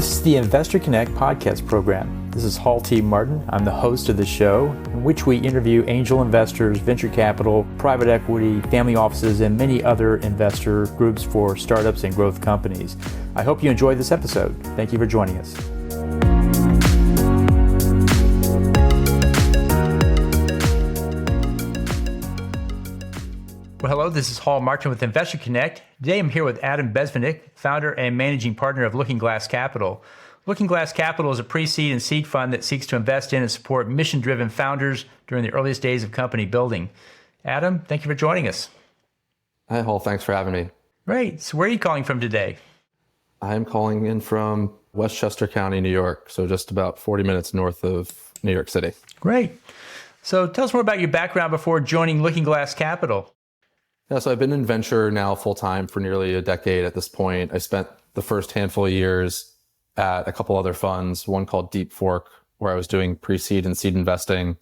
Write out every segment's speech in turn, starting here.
This is the Investor Connect podcast program. This is Hall T. Martin. I'm the host of the show, in which we interview angel investors, venture capital, private equity, family offices, and many other investor groups for startups and growth companies. I hope you enjoyed this episode. Thank you for joining us. Well, hello, this is Hall Martin with Investor Connect. Today I'm here with Adam Besvinick, founder and managing partner of Looking Glass Capital. Looking Glass Capital is a pre-seed and seed fund that seeks to invest in and support mission-driven founders during the earliest days of company building. Adam, thank you for joining us. Hi, Hall. Thanks for having me. Great. So where are you calling from today? I'm calling in from Westchester County, New York, so just about 40 minutes north of New York City. Great. So tell us more about your background before joining Looking Glass Capital. Yeah, so I've been in venture now full-time for nearly a decade at this point. I spent the first handful of years at a couple other funds, one called Deep Fork, where I was doing pre-seed and seed investing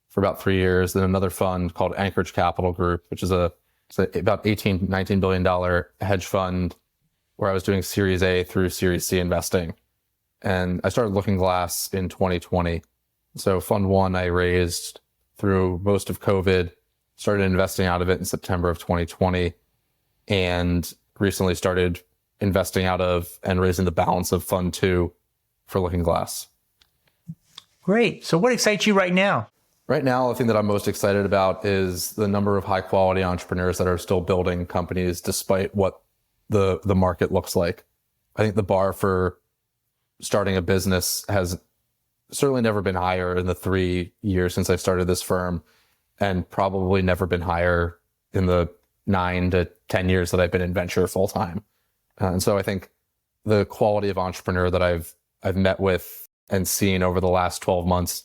for about 3 years. Then another fund called Anchorage Capital Group, which is about $19 billion hedge fund where I was doing Series A through Series C investing. And I started Looking Glass in 2020. So fund one I raised through most of COVID, started investing out of it in September of 2020, and recently started investing out of and raising the balance of fund two for Looking Glass. Great. So what excites you right now? Right now, the thing that I'm most excited about is the number of high quality entrepreneurs that are still building companies despite what the market looks like. I think the bar for starting a business has certainly never been higher in the 3 years since I've started this firm, and probably never been higher in the 9 to 10 years that I've been in venture full time. And so I think the quality of entrepreneur that I've met with and seen over the last 12 months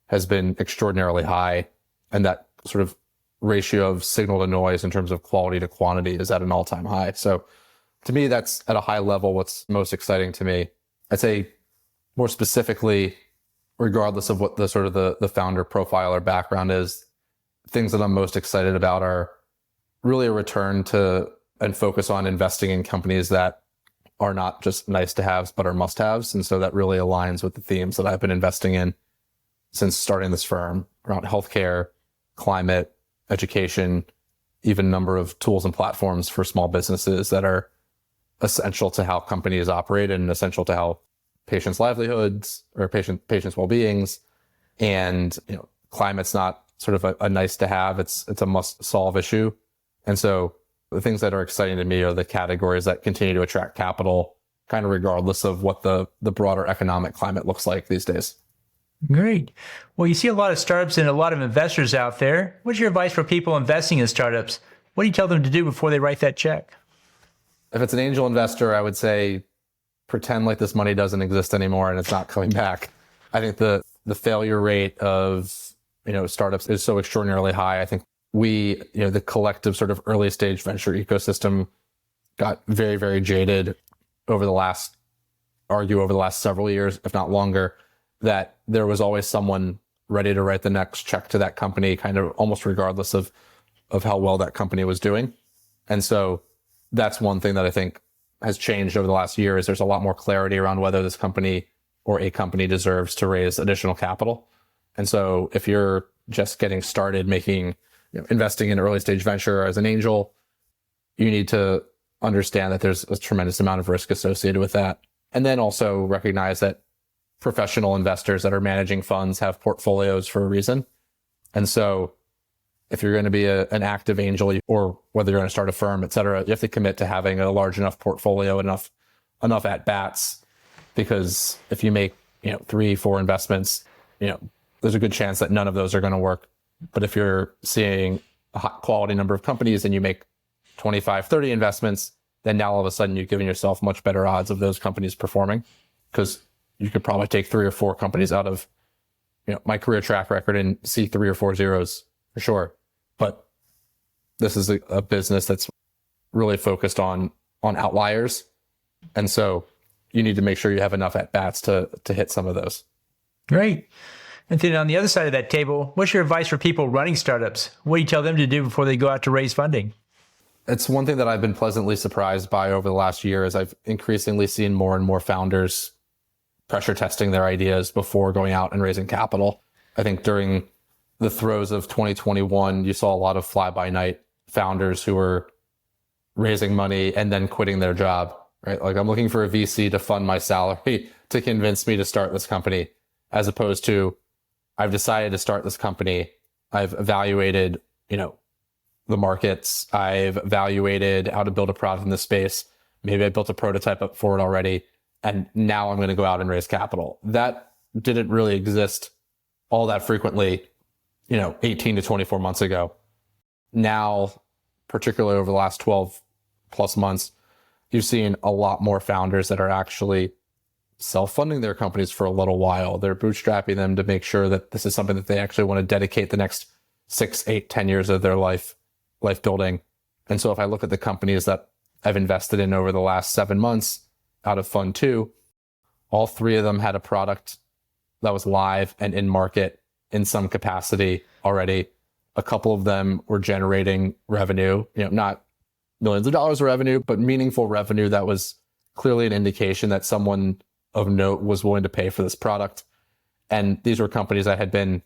has been extraordinarily high. And that sort of ratio of signal to noise in terms of quality to quantity is at an all-time high. So to me, that's at a high level what's most exciting to me. I'd say more specifically, regardless of what the sort of the founder profile or background is, things that I'm most excited about are really a return to and focus on investing in companies that are not just nice to haves, but are must haves. And so that really aligns with the themes that I've been investing in since starting this firm around healthcare, climate, education, even a number of tools and platforms for small businesses that are essential to how companies operate and essential to how patients' livelihoods or patients' well-beings. And, climate's not sort of a nice to have, it's a must solve issue. And so the things that are exciting to me are the categories that continue to attract capital, kind of regardless of what the broader economic climate looks like these days. Great. Well, you see a lot of startups and a lot of investors out there. What's your advice for people investing in startups? What do you tell them to do before they write that check? If it's an angel investor, I would say pretend like this money doesn't exist anymore and it's not coming back. I think the failure rate of startups is so extraordinarily high. I think the collective sort of early stage venture ecosystem got very, very jaded over the last several years, if not longer, that there was always someone ready to write the next check to that company, kind of almost regardless of how well that company was doing. And so that's one thing that I think has changed over the last year is there's a lot more clarity around whether this company or a company deserves to raise additional capital. And so if you're just getting started investing in early stage venture as an angel, you need to understand that there's a tremendous amount of risk associated with that. And then also recognize that professional investors that are managing funds have portfolios for a reason. And so if you're going to be an active angel or whether you're going to start a firm, et cetera, you have to commit to having a large enough portfolio, enough at bats, because if you make, 3-4 investments, there's a good chance that none of those are going to work. But if you're seeing a high quality number of companies and you make 25, 30 investments, then now all of a sudden you're giving yourself much better odds of those companies performing, because you could probably take 3 or 4 companies out of, my career track record and see 3 or 4 zeros for sure. But this is a business that's really focused on outliers. And so you need to make sure you have enough at bats to hit some of those. Great. And then on the other side of that table, what's your advice for people running startups? What do you tell them to do before they go out to raise funding? It's one thing that I've been pleasantly surprised by over the last year is I've increasingly seen more and more founders pressure testing their ideas before going out and raising capital. I think during the throes of 2021, you saw a lot of fly-by-night founders who were raising money and then quitting their job, right? Like, I'm looking for a VC to fund my salary to convince me to start this company, as opposed to, I've decided to start this company. I've evaluated, the markets. I've evaluated how to build a product in this space. Maybe I built a prototype up for it already. And now I'm going to go out and raise capital. That didn't really exist all that frequently, 18 to 24 months ago. Now, particularly over the last 12 plus months, you've seen a lot more founders that are actually self-funding their companies for a little while. They're bootstrapping them to make sure that this is something that they actually want to dedicate the next 6, 8, 10 years of their life building. And so if I look at the companies that I've invested in over the last 7 months out of Fund 2, all 3 of them had a product that was live and in market in some capacity already. A couple of them were generating revenue, not millions of dollars of revenue, but meaningful revenue that was clearly an indication that someone of note was willing to pay for this product. And these were companies that had been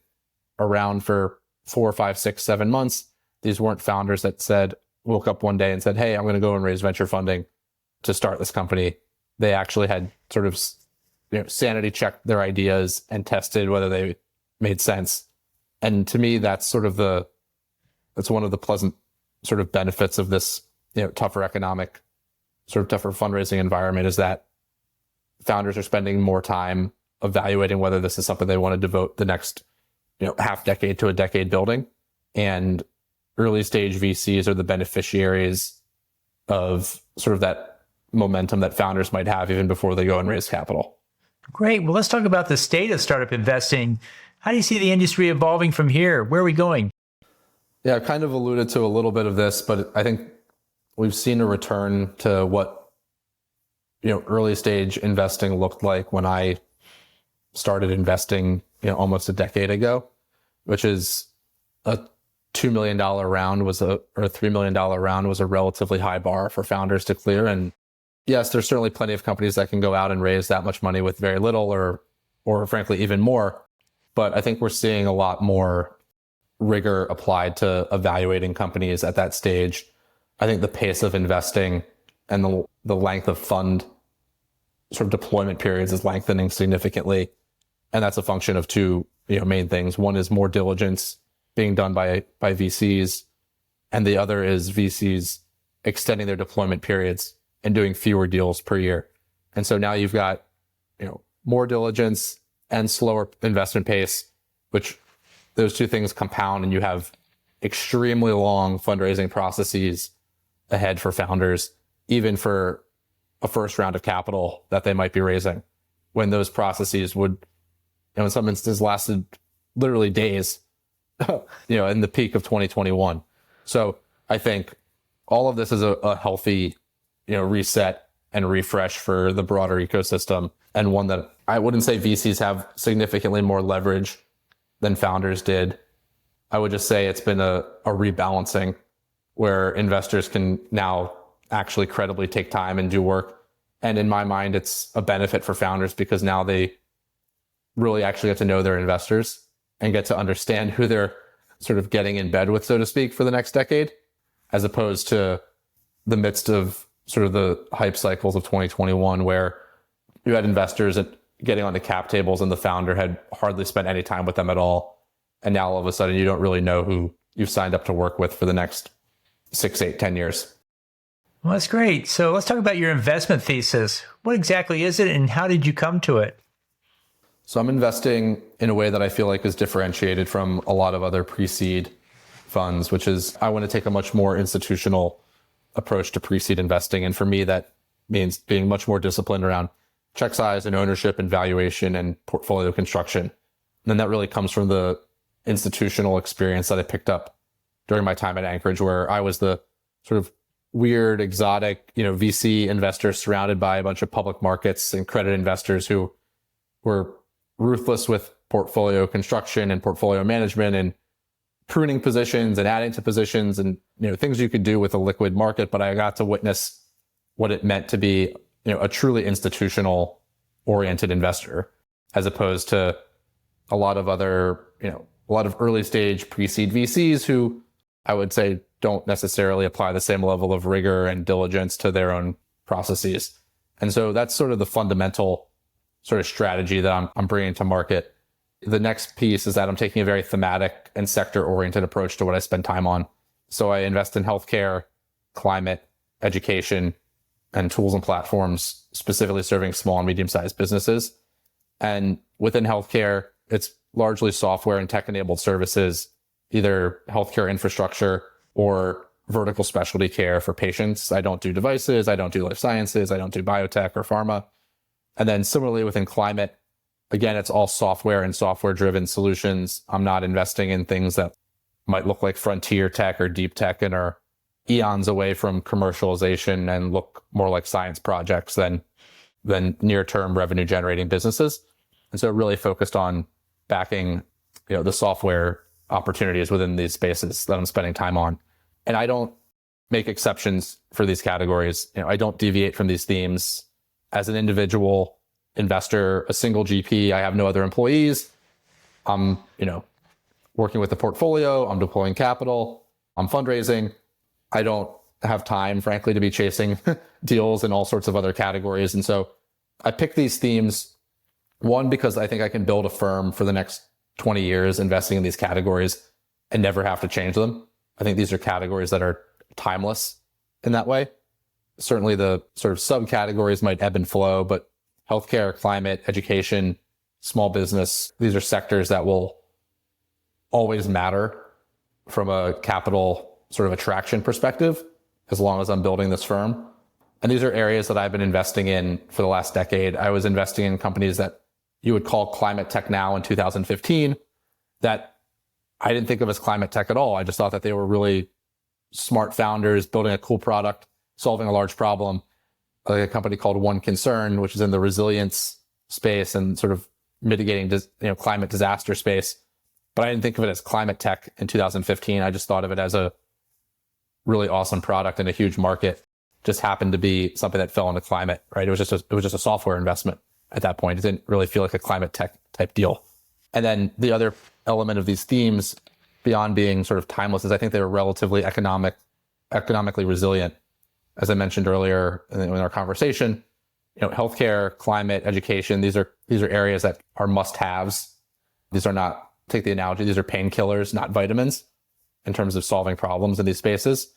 around for 4, 5, 6, 7 months. These weren't founders that woke up one day and said, hey, I'm going to go and raise venture funding to start this company. They actually had sort of, sanity checked their ideas and tested whether they made sense. And to me, that's one of the pleasant sort of benefits of this, tougher fundraising environment, is that founders are spending more time evaluating whether this is something they want to devote the next, half decade to a decade building. And early stage VCs are the beneficiaries of sort of that momentum that founders might have even before they go and raise capital. Great. Well, let's talk about the state of startup investing. How do you see the industry evolving from here? Where are we going? Yeah, I kind of alluded to a little bit of this, but I think we've seen a return to what, early stage investing looked like when I started investing, almost a decade ago, which is a $2 million round or $3 million round was a relatively high bar for founders to clear. And yes, there's certainly plenty of companies that can go out and raise that much money with very little or frankly, even more. But I think we're seeing a lot more rigor applied to evaluating companies at that stage. I think the pace of investing and the length of fund sort of deployment periods is lengthening significantly. And that's a function of 2 main things. One is more diligence being done by VCs, and the other is VCs extending their deployment periods and doing fewer deals per year. And so now you've got, more diligence and slower investment pace, which those 2 things compound, and you have extremely long fundraising processes ahead for founders, even for a first round of capital that they might be raising, when those processes would, in some instances, lasted literally days, in the peak of 2021. So I think all of this is a healthy, reset and refresh for the broader ecosystem, and one that I wouldn't say VCs have significantly more leverage than founders did. I would just say it's been a rebalancing where investors can now actually credibly take time and do work. And in my mind, it's a benefit for founders because now they really actually get to know their investors and get to understand who they're sort of getting in bed with, so to speak, for the next decade, as opposed to the midst of sort of the hype cycles of 2021, where you had investors getting onto cap tables and the founder had hardly spent any time with them at all. And now all of a sudden you don't really know who you've signed up to work with for the next 6, 8, 10 years. Well, that's great. So let's talk about your investment thesis. What exactly is it and how did you come to it? So I'm investing in a way that I feel like is differentiated from a lot of other pre-seed funds, which is I want to take a much more institutional approach to pre-seed investing. And for me, that means being much more disciplined around check size and ownership and valuation and portfolio construction. And then that really comes from the institutional experience that I picked up during my time at Anchorage, where I was the sort of weird, exotic, VC investor surrounded by a bunch of public markets and credit investors who were ruthless with portfolio construction and portfolio management and pruning positions and adding to positions and, things you could do with a liquid market. But I got to witness what it meant to be, a truly institutional oriented investor, as opposed to a lot of other, a lot of early stage pre-seed VCs who I would say don't necessarily apply the same level of rigor and diligence to their own processes. And so that's sort of the fundamental sort of strategy that I'm bringing to market. The next piece is that I'm taking a very thematic and sector oriented approach to what I spend time on. So I invest in healthcare, climate, education, and tools and platforms, specifically serving small and medium-sized businesses. And within healthcare, it's largely software and tech-enabled services, either healthcare infrastructure or vertical specialty care for patients. I don't do devices, I don't do life sciences, I don't do biotech or pharma. And then similarly within climate, again, it's all software and software-driven solutions. I'm not investing in things that might look like frontier tech or deep tech and are eons away from commercialization and look more like science projects than near-term revenue-generating businesses. And so really focused on backing, the software opportunities within these spaces that I'm spending time on. And I don't make exceptions for these categories. I don't deviate from these themes. As an individual investor, a single GP, I have no other employees. I'm, working with the portfolio, I'm deploying capital, I'm fundraising. I don't have time, frankly, to be chasing deals in all sorts of other categories. And so I pick these themes, one, because I think I can build a firm for the next 20 years investing in these categories and never have to change them. I think these are categories that are timeless in that way. Certainly the sort of subcategories might ebb and flow, but healthcare, climate, education, small business, these are sectors that will always matter from a capital sort of attraction perspective, as long as I'm building this firm. And these are areas that I've been investing in for the last decade. I was investing in companies that you would call climate tech now in 2015 that I didn't think of as climate tech at all. I just thought that they were really smart founders building a cool product, solving a large problem, like a company called One Concern, which is in the resilience space and sort of mitigating, climate disaster space. But I didn't think of it as climate tech in 2015. I just thought of it as a really awesome product in a huge market. Just happened to be something that fell into climate, right? It was just a software investment at that point. It didn't really feel like a climate tech type deal. And then the other element of these themes, beyond being sort of timeless, is I think they were relatively economically resilient. As I mentioned earlier in our conversation, healthcare, climate, education, these are areas that are must-haves. These are not, take the analogy, these are painkillers, not vitamins, in terms of solving problems in these spaces.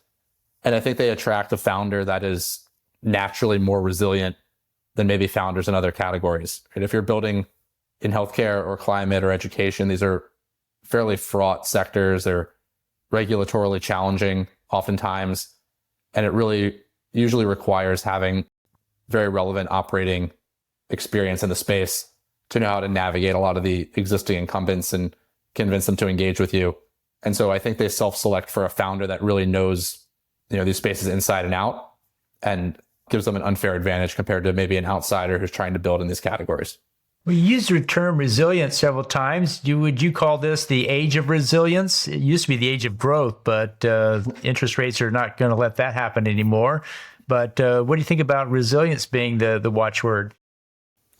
And I think they attract a founder that is naturally more resilient than maybe founders in other categories. And if you're building in healthcare or climate or education, these are fairly fraught sectors. They're regulatorily challenging oftentimes. And it really usually requires having very relevant operating experience in the space to know how to navigate a lot of the existing incumbents and convince them to engage with you. And so I think they self-select for a founder that really knows, these spaces inside and out, and gives them an unfair advantage compared to maybe an outsider who's trying to build in these categories. We used the term resilience several times. Would you call this the age of resilience? It used to be the age of growth, but interest rates are not going to let that happen anymore. But what do you think about resilience being the watchword?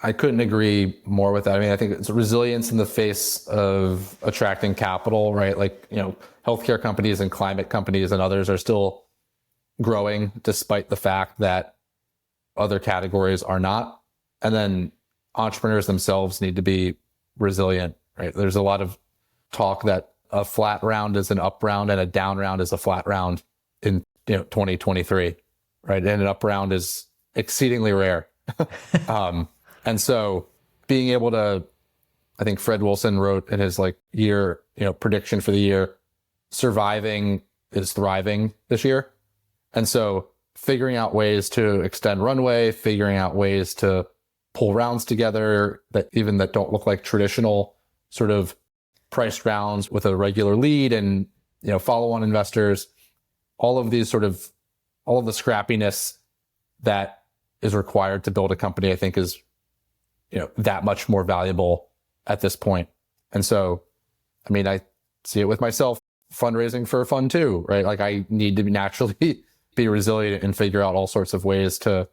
I couldn't agree more with that. I mean, I think it's resilience in the face of attracting capital, right? Like, healthcare companies and climate companies and others are still growing despite the fact that other categories are not. And then entrepreneurs themselves need to be resilient, right? There's a lot of talk that a flat round is an up round and a down round is a flat round in 2023, right? And an up round is exceedingly rare. And so being able to, I think Fred Wilson wrote in his year, prediction for the year, surviving is thriving this year. And so figuring out ways to extend runway, figuring out ways to pull rounds together that don't look like traditional sort of priced rounds with a regular lead and, follow-on investors, all of the scrappiness that is required to build a company, I think is, that much more valuable at this point. And so, I mean, I see it with myself fundraising for a fund too, right? Like I need to naturally be resilient and figure out all sorts of ways to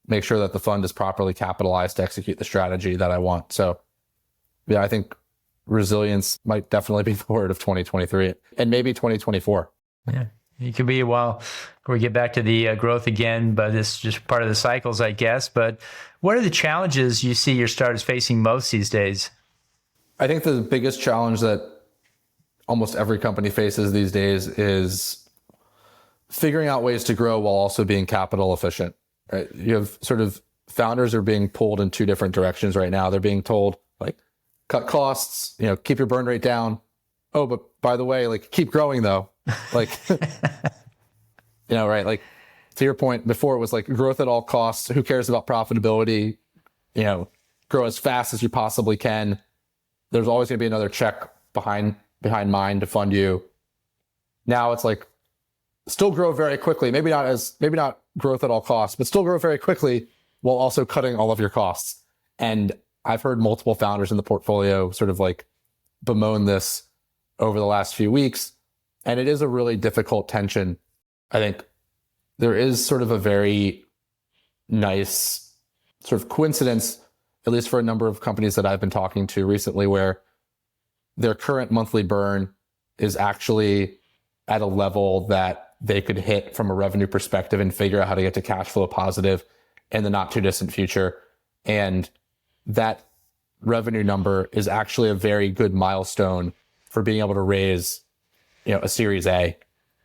make sure that the fund is properly capitalized to execute the strategy that I want. So yeah, I think resilience might definitely be the word of 2023 and maybe 2024. Yeah. It could be a while before we get back to the growth again, but it's just part of the cycles, I guess. But what are the challenges you see your startups facing most these days? I think the biggest challenge that almost every company faces these days is figuring out ways to grow while also being capital efficient. Right? You have sort of founders are being pulled in two different directions right now. They're being told, like, cut costs, keep your burn rate down. Oh, but by the way, like, keep growing though. Like, right? Like, to your point before, it was like growth at all costs. Who cares about profitability? Grow as fast as you possibly can. There's always going to be another check behind mine to fund you. Now it's like, still grow very quickly. Maybe not growth at all costs, but still grow very quickly while also cutting all of your costs. And I've heard multiple founders in the portfolio sort of like bemoan this over the last few weeks. And it is a really difficult tension. I think there is sort of a very nice sort of coincidence, at least for a number of companies that I've been talking to recently, where their current monthly burn is actually at a level that they could hit from a revenue perspective and figure out how to get to cash flow positive in the not too distant future. And that revenue number is actually a very good milestone for being able to raise a Series A,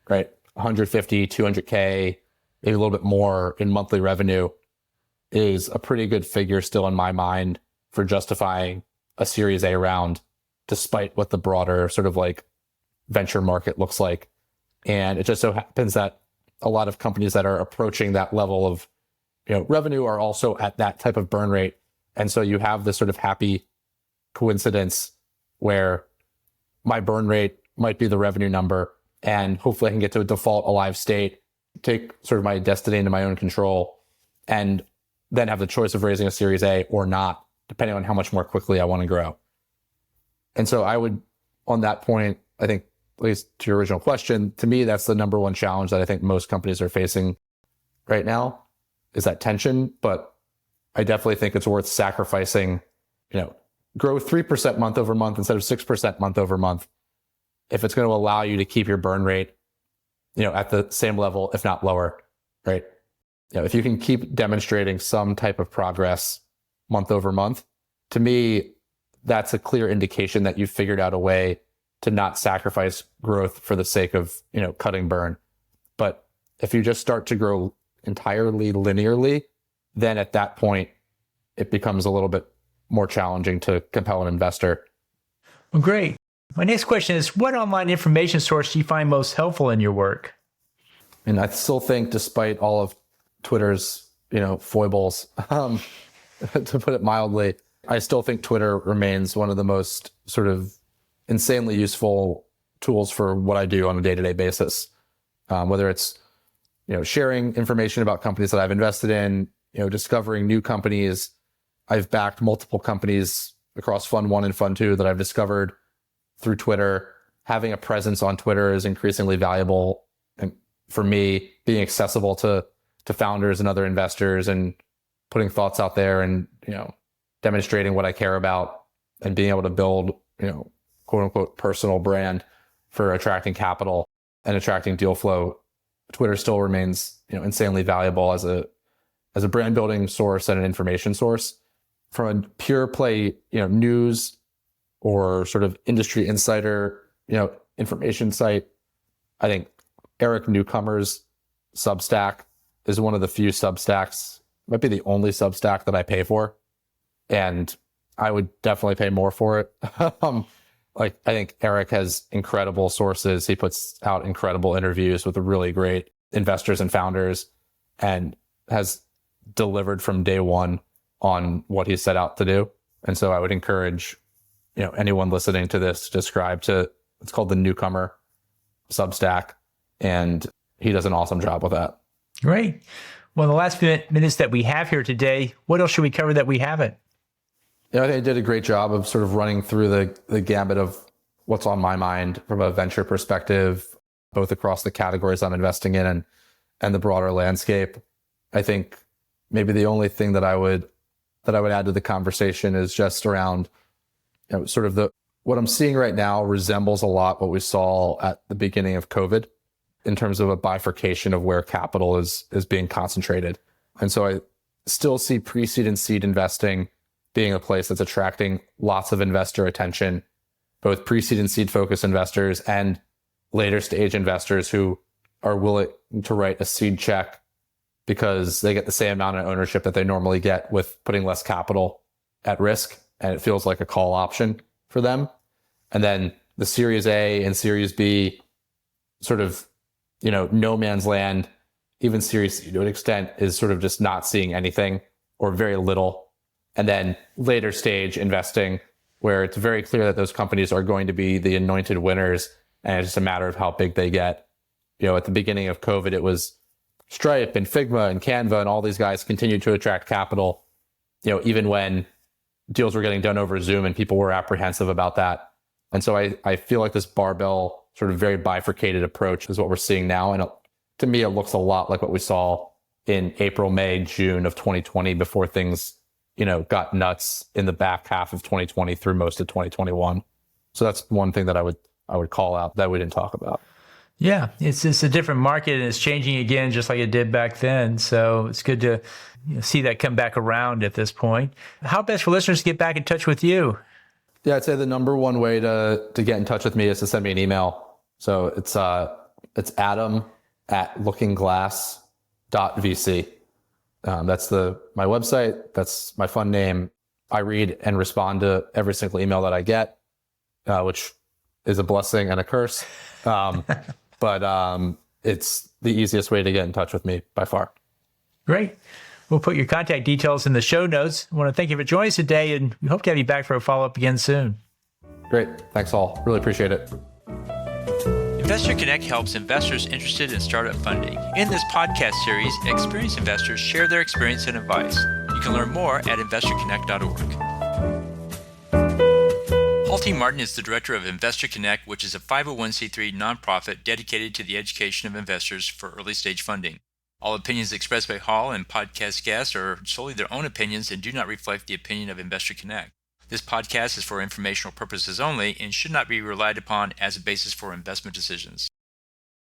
right? 150, 200K, maybe a little bit more in monthly revenue is a pretty good figure still in my mind for justifying a Series A round, despite what the broader sort of like venture market looks like. And it just so happens that a lot of companies that are approaching that level of revenue are also at that type of burn rate. And so you have this sort of happy coincidence where my burn rate might be the revenue number, and hopefully I can get to a default alive state, take sort of my destiny into my own control, and then have the choice of raising a Series A or not, depending on how much more quickly I want to grow. And so I would, on that point, I think, at least to your original question, to me, that's the number one challenge that I think most companies are facing right now, is that tension. But I definitely think it's worth sacrificing, grow 3% month over month instead of 6% month over month, if it's going to allow you to keep your burn rate, at the same level, if not lower, right? If you can keep demonstrating some type of progress month over month, to me, that's a clear indication that you've figured out a way to not sacrifice growth for the sake of, cutting burn. But if you just start to grow entirely linearly, then at that point, it becomes a little bit more challenging to compel an investor. Well, great. My next question is, what online information source do you find most helpful in your work? And I still think, despite all of Twitter's, foibles, to put it mildly, I still think Twitter remains one of the most sort of insanely useful tools for what I do on a day-to-day basis. Whether it's, sharing information about companies that I've invested in, discovering new companies. I've backed multiple companies across Fund 1 and Fund 2 that I've discovered through Twitter. Having a presence on Twitter is increasingly valuable, and for me, being accessible to founders and other investors, and putting thoughts out there, and demonstrating what I care about, and being able to build quote unquote personal brand for attracting capital and attracting deal flow. Twitter still remains insanely valuable as a brand building source and an information source. From a pure play news or sort of industry insider information site, I think Eric Newcomer's Substack is one of the few Substacks, might be the only Substack that I pay for, and I would definitely pay more for it. I think Eric has incredible sources. He puts out incredible interviews with really great investors and founders, and has delivered from day one on what he set out to do. And so I would encourage anyone listening to this to subscribe to, it's called the Newcomer Substack, and he does an awesome job with that. Great. Well, in the last few minutes that we have here today, what else should we cover that we haven't? I think I did a great job of sort of running through the gambit of what's on my mind from a venture perspective, both across the categories I'm investing in and the broader landscape. I think maybe the only thing that I would add to the conversation is just around, sort of what I'm seeing right now resembles a lot what we saw at the beginning of COVID in terms of a bifurcation of where capital is being concentrated. And so I still see pre-seed and seed investing being a place that's attracting lots of investor attention, both pre-seed and seed focused investors and later stage investors who are willing to write a seed check because they get the same amount of ownership that they normally get with putting less capital at risk. And it feels like a call option for them. And then the Series A and Series B sort of, no man's land, even Series C to an extent, is sort of just not seeing anything or very little. And then later stage investing, where it's very clear that those companies are going to be the anointed winners, and it's just a matter of how big they get. At the beginning of COVID, it was Stripe and Figma and Canva, and all these guys continued to attract capital, even when deals were getting done over Zoom and people were apprehensive about that. And so I feel like this barbell sort of very bifurcated approach is what we're seeing now. And to me, it looks a lot like what we saw in April, May, June of 2020 before things, got nuts in the back half of 2020 through most of 2021. So that's one thing that I would call out that we didn't talk about. Yeah, it's a different market and it's changing again, just like it did back then. So it's good to see that come back around at this point. How best for listeners to get back in touch with you? Yeah, I'd say the number one way to get in touch with me is to send me an email. So it's adam@lookingglass.vc. That's my website. That's my fun name. I read and respond to every single email that I get, which is a blessing and a curse. But it's the easiest way to get in touch with me by far. Great. We'll put your contact details in the show notes. I want to thank you for joining us today, and we hope to have you back for a follow-up again soon. Great. Thanks all. Really appreciate it. Investor Connect helps investors interested in startup funding. In this podcast series, experienced investors share their experience and advice. You can learn more at investorconnect.org. Paul T. Martin is the director of Investor Connect, which is a 501c3 nonprofit dedicated to the education of investors for early-stage funding. All opinions expressed by Hall and podcast guests are solely their own opinions and do not reflect the opinion of Investor Connect. This podcast is for informational purposes only and should not be relied upon as a basis for investment decisions.